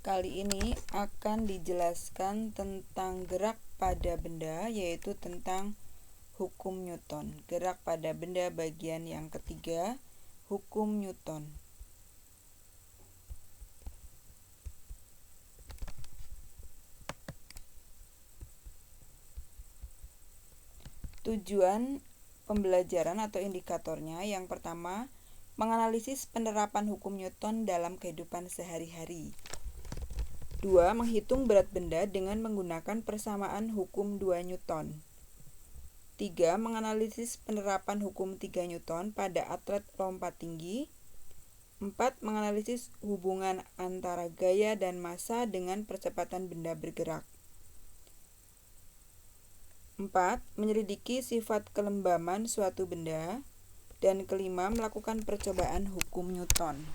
Kali ini akan dijelaskan tentang gerak pada benda, yaitu tentang hukum Newton. Gerak pada benda bagian yang ketiga, hukum Newton. Tujuan pembelajaran atau indikatornya yang pertama, menganalisis penerapan hukum Newton dalam kehidupan sehari-hari. 2. Menghitung berat benda dengan menggunakan persamaan hukum 2 Newton. 3. Menganalisis penerapan hukum 3 Newton pada atlet lompat tinggi. 4. Menganalisis hubungan antara gaya dan massa dengan percepatan benda bergerak. 4. Menyelidiki sifat kelembaman suatu benda. Dan kelima, melakukan percobaan hukum Newton.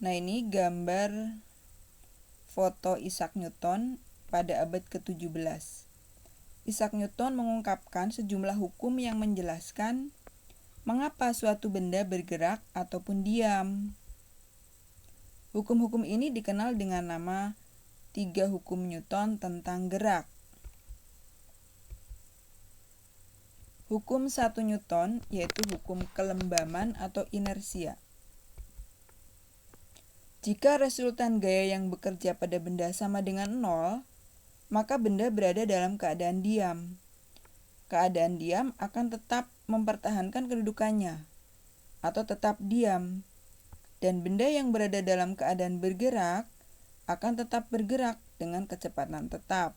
Nah, ini gambar foto Isaac Newton pada abad ke-17. Isaac Newton mengungkapkan sejumlah hukum yang menjelaskan mengapa suatu benda bergerak ataupun diam. Hukum-hukum ini dikenal dengan nama 3 hukum Newton tentang gerak. Hukum 1 Newton yaitu hukum kelembaman atau inersia. Jika resultan gaya yang bekerja pada benda sama dengan 0, maka benda berada dalam keadaan diam. Keadaan diam akan tetap mempertahankan kedudukannya atau tetap diam. Dan benda yang berada dalam keadaan bergerak akan tetap bergerak dengan kecepatan tetap.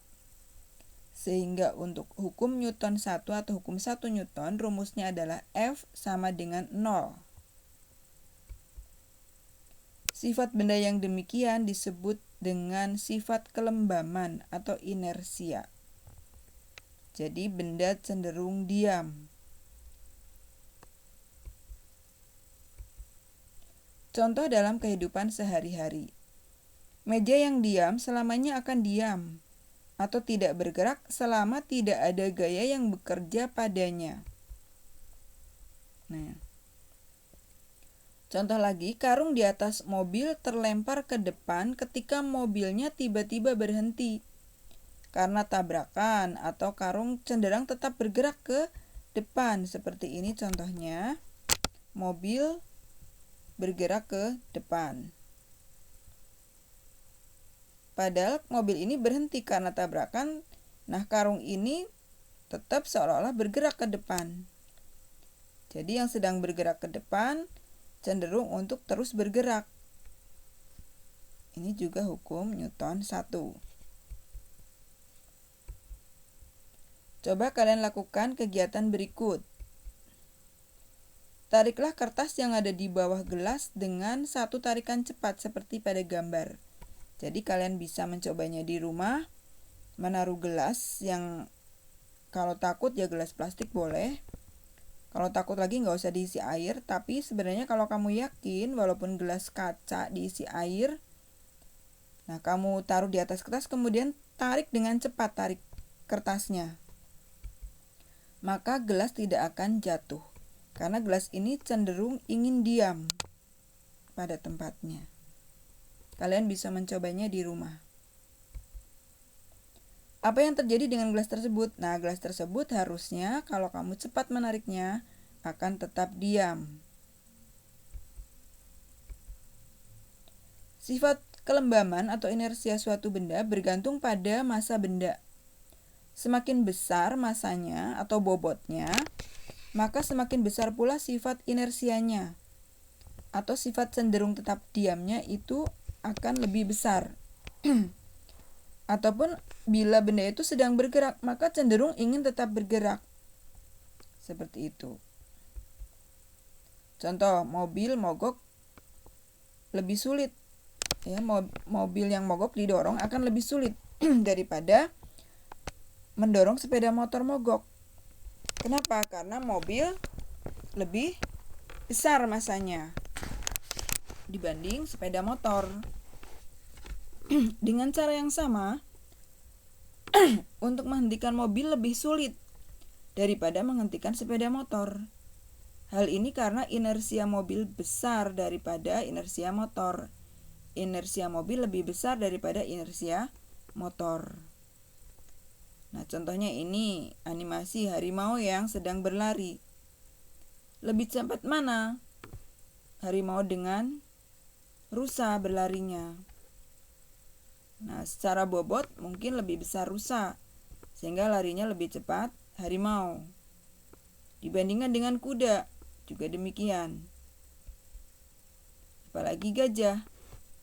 Sehingga untuk hukum Newton 1 atau hukum 1 Newton rumusnya adalah F sama dengan 0. Sifat benda yang demikian disebut dengan sifat kelembaman atau inersia. Jadi benda cenderung diam. Contoh dalam kehidupan sehari-hari. Meja yang diam selamanya akan diam atau tidak bergerak selama tidak ada gaya yang bekerja padanya. Nah, contoh lagi, karung di atas mobil terlempar ke depan ketika mobilnya tiba-tiba berhenti karena tabrakan, atau karung cenderung tetap bergerak ke depan. Seperti ini contohnya, mobil bergerak ke depan. Padahal mobil ini berhenti karena tabrakan, nah karung ini tetap seolah-olah bergerak ke depan. Jadi yang sedang bergerak ke depan cenderung untuk terus bergerak. Ini juga hukum Newton 1. Coba kalian lakukan kegiatan berikut. Tariklah kertas yang ada di bawah gelas dengan satu tarikan cepat seperti pada gambar. Jadi kalian bisa mencobanya di rumah, menaruh gelas yang kalau takut ya gelas plastik boleh. Kalau takut lagi nggak usah diisi air, tapi sebenarnya kalau kamu yakin walaupun gelas kaca diisi air, nah kamu taruh di atas kertas kemudian tarik dengan cepat, tarik kertasnya. Maka gelas tidak akan jatuh, karena gelas ini cenderung ingin diam pada tempatnya. Kalian bisa mencobanya di rumah. Apa yang terjadi dengan gelas tersebut? Nah, gelas tersebut harusnya kalau kamu cepat menariknya akan tetap diam. Sifat kelembaman atau inersia suatu benda bergantung pada massa benda. Semakin besar massanya atau bobotnya, maka semakin besar pula sifat inersianya atau sifat cenderung tetap diamnya itu akan lebih besar. Ataupun bila benda itu sedang bergerak, maka cenderung ingin tetap bergerak. Seperti itu. Contoh, mobil mogok lebih sulit. Ya, mobil yang mogok didorong akan lebih sulit daripada mendorong sepeda motor mogok. Kenapa? Karena mobil lebih besar massanya dibanding sepeda motor. Dengan cara yang sama, untuk menghentikan mobil lebih sulit daripada menghentikan sepeda motor. Hal ini karena inersia mobil besar daripada inersia motor. Inersia mobil lebih besar daripada inersia motor. Nah, contohnya ini animasi harimau yang sedang berlari. Lebih cepat mana harimau dengan rusa berlarinya? Nah, secara bobot mungkin lebih besar rusa, sehingga larinya lebih cepat harimau. Dibandingkan dengan kuda, juga demikian. Apalagi gajah.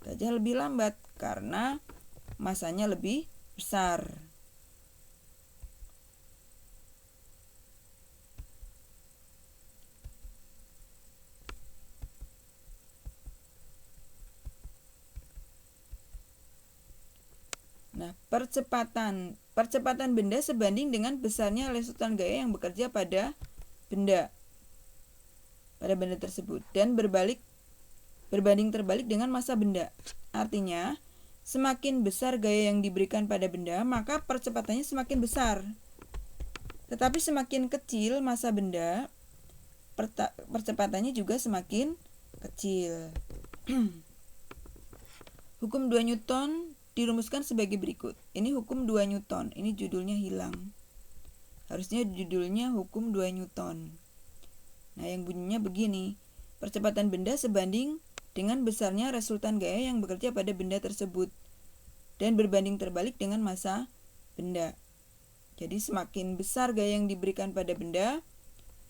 Gajah lebih lambat karena masanya lebih besar. Nah, percepatan benda sebanding dengan besarnya lesutan gaya yang bekerja pada benda tersebut, dan berbanding terbalik dengan massa benda. Artinya, semakin besar gaya yang diberikan pada benda, maka percepatannya semakin besar. Tetapi semakin kecil massa benda, percepatannya juga semakin kecil. Hukum 2 Newton dirumuskan sebagai berikut. Ini hukum 2 Newton. Ini judulnya hilang. Harusnya judulnya hukum 2 Newton. Nah, yang bunyinya begini. Percepatan benda sebanding dengan besarnya resultan gaya yang bekerja pada benda tersebut dan berbanding terbalik dengan massa benda. Jadi semakin besar gaya yang diberikan pada benda,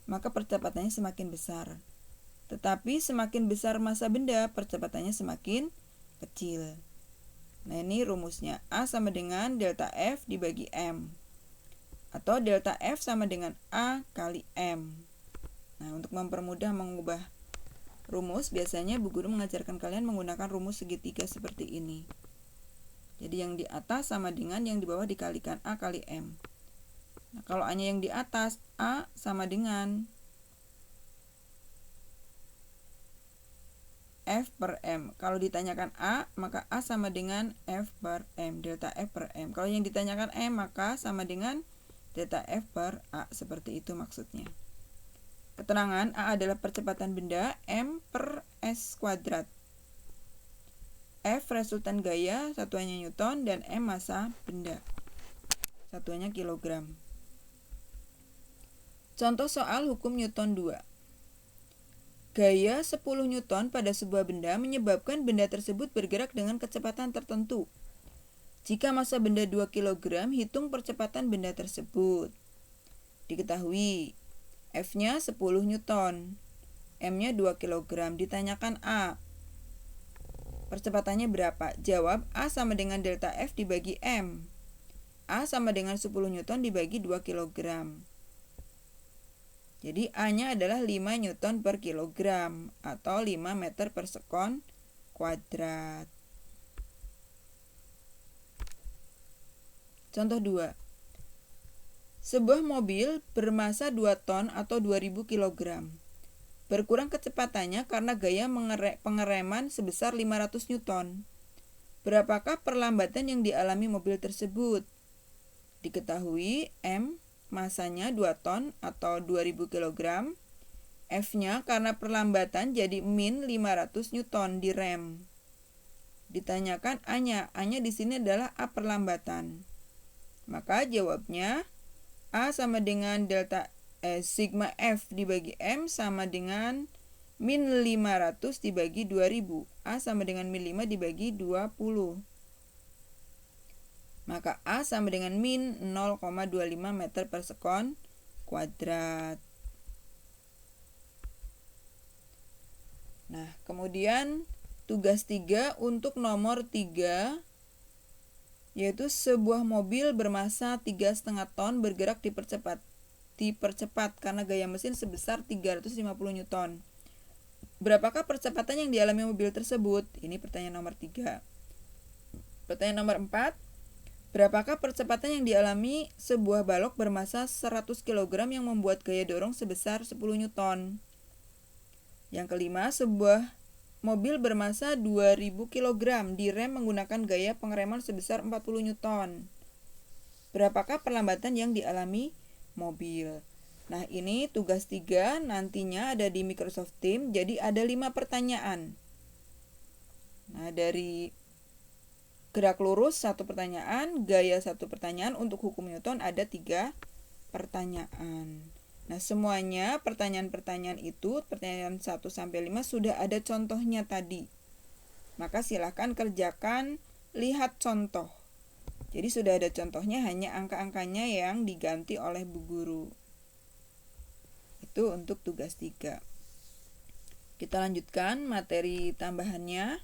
maka percepatannya semakin besar. Tetapi semakin besar massa benda, percepatannya semakin kecil. Nah, ini rumusnya. A sama dengan delta F dibagi M. Atau delta F sama dengan A kali M. Nah, untuk mempermudah mengubah rumus, biasanya bu guru mengajarkan kalian menggunakan rumus segitiga seperti ini. Jadi yang di atas sama dengan yang di bawah dikalikan A kali M. Nah, kalau A-nya yang di atas, A sama dengan F per M. Kalau ditanyakan A, maka A sama dengan F per M, delta F per M. Kalau yang ditanyakan M, maka sama dengan delta F per A. Seperti itu maksudnya. Keterangan A adalah percepatan benda, M per S kuadrat. F resultan gaya, satuannya Newton, dan M massa benda, satuannya kilogram. Contoh soal hukum Newton 2. Gaya 10 Newton pada sebuah benda menyebabkan benda tersebut bergerak dengan kecepatan tertentu. Jika massa benda 2 kg, hitung percepatan benda tersebut. Diketahui, F-nya 10 Newton, M-nya 2 kg. Ditanyakan A, percepatannya berapa? Jawab, A sama dengan delta F dibagi M. A sama dengan 10 Newton dibagi 2 kg. Jadi A-nya adalah 5 Newton per kilogram atau 5 meter per sekon kuadrat. Contoh 2. Sebuah mobil bermassa 2 ton atau 2000 kg. Berkurang kecepatannya karena gaya pengereman sebesar 500 Newton. Berapakah perlambatan yang dialami mobil tersebut? Diketahui M masanya 2 ton atau 2000 kg. F-nya karena perlambatan jadi min 500 Newton di rem. Ditanyakan A-nya. A-nya di sini adalah A perlambatan. Maka jawabnya A sama dengan sigma F dibagi M sama dengan min 500 dibagi 2000. A sama dengan min 5 dibagi 20. Maka A sama dengan min 0,25 meter per sekon kuadrat. Nah, kemudian tugas 3 untuk nomor 3, yaitu sebuah mobil bermassa 3,5 ton bergerak dipercepat karena gaya mesin sebesar 350 Newton. Berapakah percepatan yang dialami mobil tersebut? Ini pertanyaan nomor 3. Pertanyaan nomor 4. Berapakah percepatan yang dialami sebuah balok bermassa 100 kg yang membuat gaya dorong sebesar 10 Newton? Yang kelima, sebuah mobil bermassa 2000 kg direm menggunakan gaya pengereman sebesar 40 Newton. Berapakah perlambatan yang dialami mobil? Nah, ini tugas 3 nantinya ada di Microsoft Teams, jadi ada 5 pertanyaan. Nah, dari gerak lurus 1 pertanyaan, gaya 1 pertanyaan, untuk hukum Newton ada 3 pertanyaan. Nah, semuanya pertanyaan-pertanyaan itu, pertanyaan 1 sampai 5 sudah ada contohnya tadi. Maka silahkan kerjakan, lihat contoh. Jadi sudah ada contohnya, hanya angka-angkanya yang diganti oleh Bu Guru. Itu untuk tugas 3. Kita lanjutkan materi tambahannya.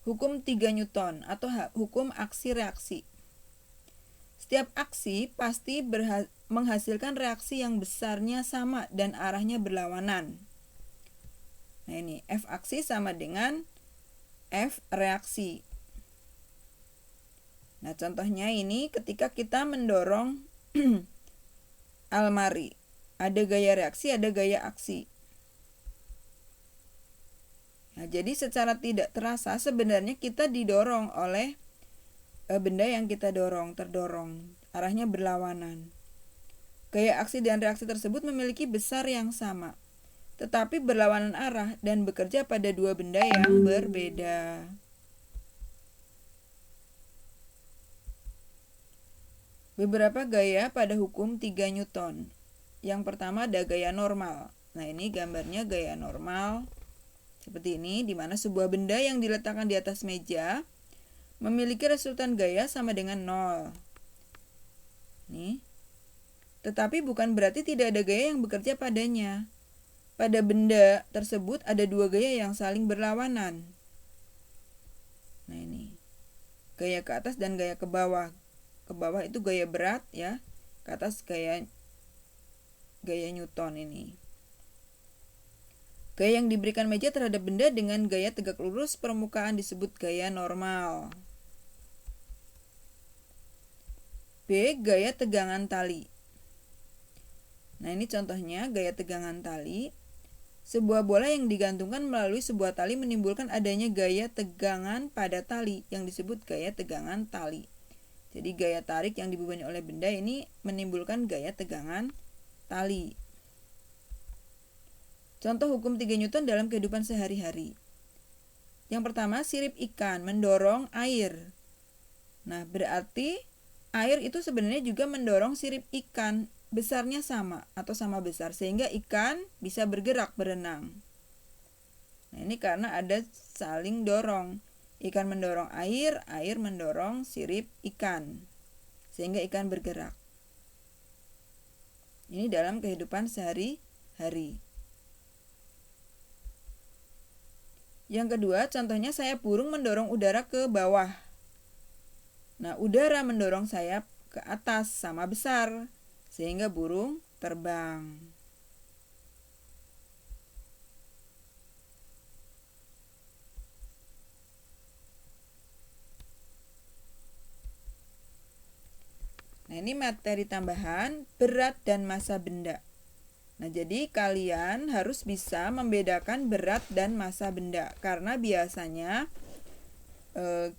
Hukum 3 Newton atau hukum aksi-reaksi. Setiap aksi pasti menghasilkan reaksi yang besarnya sama dan arahnya berlawanan. Nah, ini F aksi sama dengan F reaksi. Nah, contohnya ini ketika kita mendorong almari. Ada gaya reaksi, ada gaya aksi. Nah, jadi secara tidak terasa sebenarnya kita didorong oleh benda yang kita terdorong. Arahnya berlawanan. Gaya aksi dan reaksi tersebut memiliki besar yang sama, tetapi berlawanan arah dan bekerja pada dua benda yang berbeda. Beberapa gaya pada hukum 3 Newton. Yang pertama ada gaya normal. Nah, ini gambarnya gaya normal. Seperti ini, di mana sebuah benda yang diletakkan di atas meja memiliki resultan gaya sama dengan 0. Nih. Tetapi bukan berarti tidak ada gaya yang bekerja padanya. Pada benda tersebut ada dua gaya yang saling berlawanan. Nah, ini. Gaya ke atas dan gaya ke bawah. Ke bawah itu gaya berat ya, ke atas gaya Newton ini. Gaya yang diberikan meja terhadap benda dengan gaya tegak lurus permukaan disebut gaya normal. B. Gaya tegangan tali. Nah, ini contohnya gaya tegangan tali. Sebuah bola yang digantungkan melalui sebuah tali menimbulkan adanya gaya tegangan pada tali yang disebut gaya tegangan tali. Jadi gaya tarik yang dibebani oleh benda ini menimbulkan gaya tegangan tali. Contoh hukum 3 Newton dalam kehidupan sehari-hari. Yang pertama, sirip ikan mendorong air. Nah, berarti air itu sebenarnya juga mendorong sirip ikan. Besarnya sama atau sama besar, sehingga ikan bisa bergerak berenang. Nah, ini karena ada saling dorong. Ikan mendorong air, air mendorong sirip ikan, sehingga ikan bergerak. Ini dalam kehidupan sehari-hari. Yang kedua, contohnya sayap burung mendorong udara ke bawah. Nah, udara mendorong sayap ke atas sama besar, sehingga burung terbang. Nah, ini materi tambahan berat dan massa benda. Nah, jadi kalian harus bisa membedakan berat dan massa benda, karena biasanya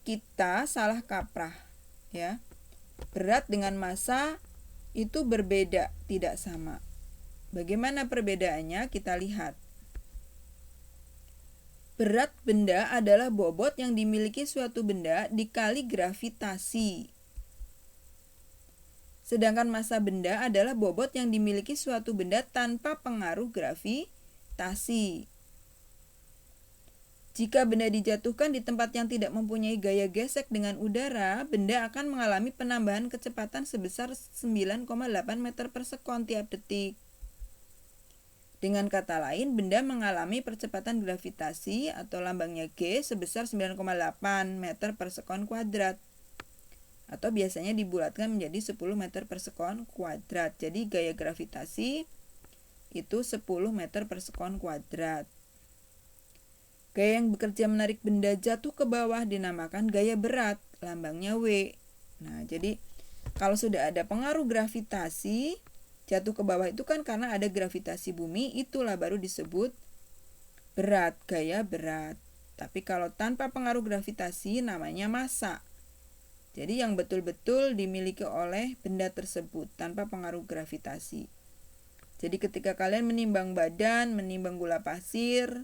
kita salah kaprah ya. Berat dengan massa itu berbeda, tidak sama. Bagaimana perbedaannya? Kita lihat. Berat benda adalah bobot yang dimiliki suatu benda dikali gravitasi. Sedangkan massa benda adalah bobot yang dimiliki suatu benda tanpa pengaruh gravitasi. Jika benda dijatuhkan di tempat yang tidak mempunyai gaya gesek dengan udara, benda akan mengalami penambahan kecepatan sebesar 9,8 meter per sekon tiap detik. Dengan kata lain, benda mengalami percepatan gravitasi atau lambangnya G sebesar 9,8 meter per sekon kuadrat. Atau biasanya dibulatkan menjadi 10 meter per sekon kuadrat. Jadi gaya gravitasi itu 10 meter per sekon kuadrat. Gaya yang bekerja menarik benda jatuh ke bawah dinamakan gaya berat, lambangnya W. Nah, jadi kalau sudah ada pengaruh gravitasi, jatuh ke bawah itu kan karena ada gravitasi bumi, itulah baru disebut berat, gaya berat. Tapi kalau tanpa pengaruh gravitasi namanya massa. Jadi yang betul-betul dimiliki oleh benda tersebut tanpa pengaruh gravitasi. Jadi ketika kalian menimbang badan, menimbang gula pasir,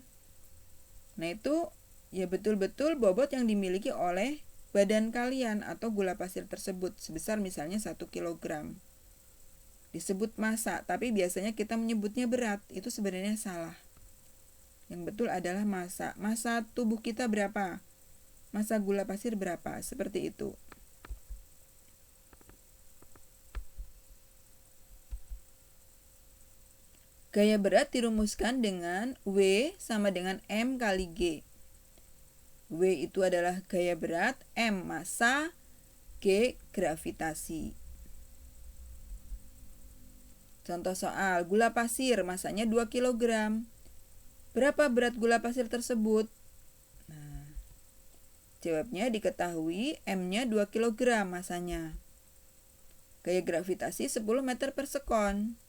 nah itu ya betul-betul bobot yang dimiliki oleh badan kalian atau gula pasir tersebut sebesar misalnya 1 kilogram. Disebut massa, tapi biasanya kita menyebutnya berat. Itu sebenarnya salah. Yang betul adalah massa. Massa tubuh kita berapa? Massa gula pasir berapa? Seperti itu. Gaya berat dirumuskan dengan W sama dengan M kali G. W itu adalah gaya berat, M massa, G gravitasi. Contoh soal, gula pasir masanya 2 kg. Berapa berat gula pasir tersebut? Nah, jawabnya diketahui M-nya 2 kg masanya. Gaya gravitasi 10 meter per sekon.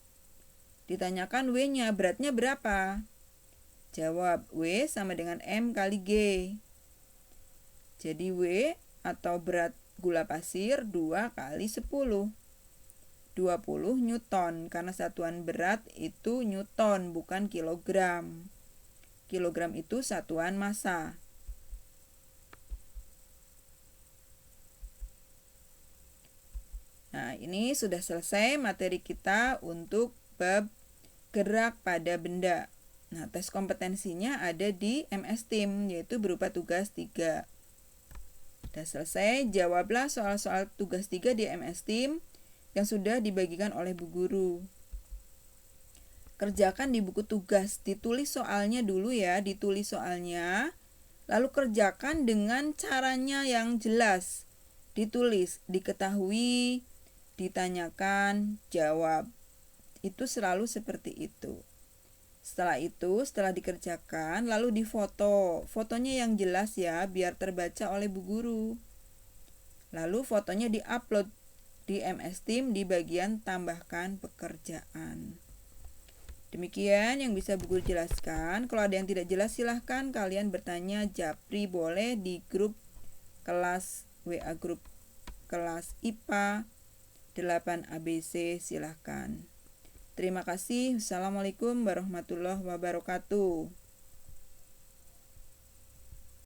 Ditanyakan W-nya, beratnya berapa? Jawab, W sama dengan M kali G. Jadi W atau berat gula pasir 2 kali 10. 20 Newton, karena satuan berat itu Newton, bukan kilogram. Kilogram itu satuan massa. Nah, ini sudah selesai materi kita untuk bab gerak pada benda. Nah, tes kompetensinya ada di MS Team, yaitu berupa tugas 3. Sudah selesai, jawablah soal-soal tugas 3 di MS Team yang sudah dibagikan oleh Bu Guru. Kerjakan di buku tugas, ditulis soalnya dulu ya, ditulis soalnya, lalu kerjakan dengan caranya yang jelas. Ditulis, diketahui, ditanyakan, jawab. Itu selalu seperti itu. Setelah itu, setelah dikerjakan, lalu difoto. Fotonya yang jelas ya, biar terbaca oleh Bu Guru. Lalu fotonya diupload di MS Team di bagian tambahkan pekerjaan. Demikian yang bisa Bu Guru jelaskan. Kalau ada yang tidak jelas silahkan kalian bertanya japri, boleh di grup kelas WA grup kelas IPA 8 ABC, silahkan. Terima kasih. Wassalamualaikum warahmatullahi wabarakatuh.